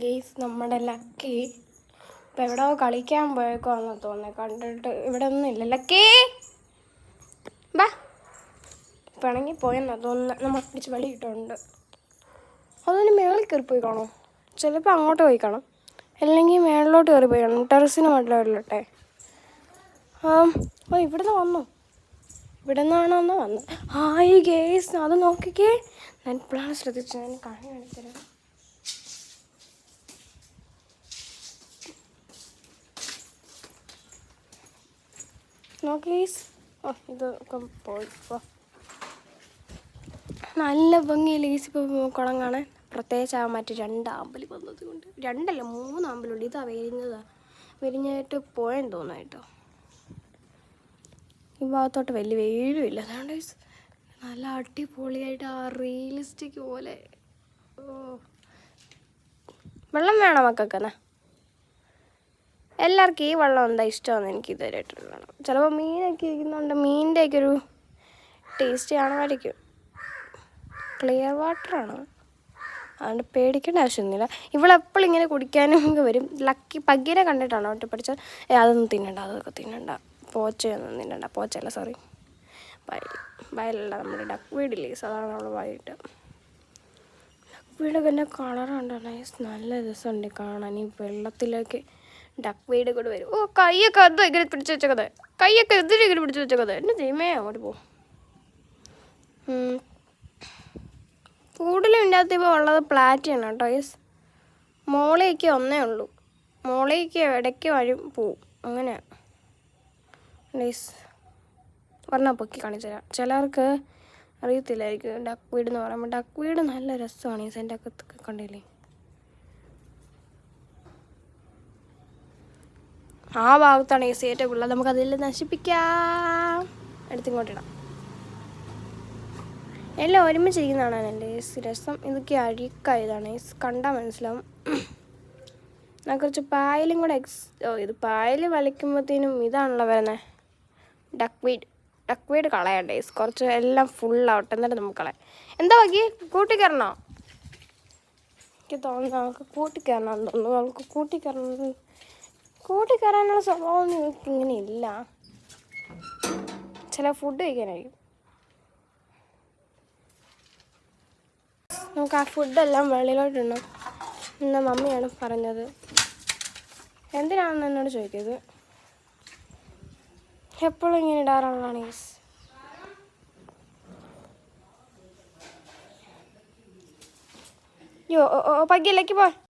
Guys നമ്മുടെ lucky ഇപ്പം എവിടെയോ കളിക്കാൻ പോയേക്കുവാന്ന് തോന്നുന്നത്. കണ്ടിട്ട് ഇവിടെ ഒന്നും ഇല്ല. ലക്കി ബാ, പിണങ്ങി പോയെന്നാ തോന്നുന്നത്. നമ്മൾ പിടിച്ച് വെളിയിട്ടുണ്ട്. അതിന് മേളിൽ കയറി പോയി കാണോ? ചിലപ്പോൾ അങ്ങോട്ട് പോയി കാണാം, അല്ലെങ്കിൽ മേളിലോട്ട് കയറി പോയി കാണും. ടെറസിന് മുകളിലോട്ടെ. ഓ ഇവിടുന്ന് വന്നു, ഇവിടെ നിന്നാണോ വന്നത്? ഹായ് ഗേസ്, അത് നോക്കിക്കേ. ഞാൻ ഇപ്പോഴാണ് ശ്രദ്ധിച്ചത്. ഞാൻ കാണിത്തരാം. നോക്കി ഗേസ്. ഓ ഇതൊക്കെ പോയി. നല്ല ഭംഗിയില്ല ഗേസ് ഇപ്പോൾ കുളം കാണാൻ. പ്രത്യേകിച്ച് ആ മറ്റു 2 ആമ്പൽ വന്നത് കൊണ്ട്. 2 അല്ല 3 ആമ്പലുണ്ട്. ഇതാ വിരിഞ്ഞായിട്ട് പോയെന്ന് തോന്നുന്നു കേട്ടോ. ഈ ഭാഗത്തോട്ട് വലിയ വെയിലും ഇല്ല. അതുകൊണ്ട് നല്ല അടിപൊളിയായിട്ട് ആ റിയലിസ്റ്റിക് പോലെ. ഓ വെള്ളം വേണം മക്കൾക്കെന്നാ. എല്ലാവർക്കും ഈ വെള്ളം എന്താ ഇഷ്ടമെന്ന് എനിക്ക് ഇതുവരെയായിട്ട് വേണം. ചിലപ്പോൾ മീനൊക്കെ ഇരിക്കുന്നുണ്ട്, മീനിൻ്റെയൊക്കെ ഒരു ടേസ്റ്റ് കാണുമായിരിക്കും. ക്ലിയർ വാട്ടറാണ്, അതുകൊണ്ട് പേടിക്കേണ്ട ആവശ്യമൊന്നുമില്ല. ഇവളെപ്പോഴും ഇങ്ങനെ കുടിക്കാനും ഒക്കെ വരും. ലക്കി പഗ്ഗിനെ കണ്ടിട്ടാണോ ഒറ്റ പഠിച്ചാൽ അതൊന്നും തിന്നണ്ട, അതൊക്കെ തിന്നണ്ട, പോച്ചയൊന്നും തിന്നണ്ട. പോച്ചയല്ല, സോറി, വയലല്ല, നമ്മുടെ ഡക്ക് വീടില്ലേ, സാധാരണ നമ്മൾ വൈകിട്ട്. ഡക്ക് വീടൊക്കെ എൻ്റെ കളറുണ്ടോ നൈസ്, നല്ല രസമുണ്ട് കാണാൻ. ഈ വെള്ളത്തിലേക്ക് ഡക്ക് വീട് കൂടെ വരും. ഓ കൈയൊക്കെ അത് ഇങ്ങനെ പിടിച്ച് വെച്ചേക്കത്, കൈയൊക്കെ ഇതിന് ഇങ്ങനെ പിടിച്ച് വെച്ചേക്കത്. എന്നെ ചെയ്യുമേ അങ്ങോട്ട് പോകും. കൂടുതലും ഇതിനകത്ത് ഇപ്പോൾ ഉള്ളത് പ്ലാറ്റിയാണ് കേട്ടോ. യെസ്, മോളേക്ക് ഒന്നേ ഉള്ളൂ. മോളേക്ക് ഇടയ്ക്ക് വഴി പോവും, അങ്ങനെയാണ് യെസ്. പറഞ്ഞാൽ പൊക്കി കാണിച്ചു തരാം. ചിലർക്ക് അറിയത്തില്ലായിരിക്കും ഡക്ക് വീട് എന്ന് പറയുമ്പോൾ. ഡക്ക് വീട് നല്ല രസമാണ്. യെസ്, എൻ്റെ അകത്തൊക്കെ കണ്ടില്ലേ. ആ ഭാഗത്താണ് യെസ് ഏറ്റവും കൂടുതൽ. നമുക്കതിൽ നശിപ്പിക്കാം. എടുത്തിങ്ങോട്ടിടാം. എല്ലാം ഒരുമിച്ചിരിക്കുന്നതാണ് എൻ്റെ രസം. ഇതൊക്കെ അഴുക്കായതാണ് കണ്ടാൽ മനസ്സിലാവും. ഞാൻ കുറച്ച് പായലും കൂടെ ഇത് പായൽ വലിക്കുമ്പോഴത്തേനും ഇതാണല്ലോ വരുന്നത്, ഡക്ക് വീട് കളയണ്ടേ. കുറച്ച് എല്ലാം ഫുള്ളാവട്ടെ, എന്നിട്ട് നമുക്ക് കളയാം. എന്താ ബാക്കി കൂട്ടിക്കയറണോ? എനിക്ക് തോന്നുന്നു നമുക്ക് കൂട്ടിക്കയറണമെന്ന് തോന്നുന്നു. നമുക്ക് കൂട്ടിക്കയറാനുള്ള സ്വഭാവമൊന്നും നിങ്ങൾക്ക് ഇങ്ങനെ ഇല്ല. ചില ഫുഡ് കഴിക്കാനായിരിക്കും. നമുക്ക് ആ ഫുഡെല്ലാം വെളിയിലോട്ടിടണം എന്ന മമ്മിയാണ് പറഞ്ഞത്. എന്തിനാണെന്ന് എന്നോട് ചോദിക്കരുത്. എപ്പോഴും ഇങ്ങനെ ഇടാറുള്ളതാണ് ഗൈസ്. പഗ്ഗിലേക്ക് പോ.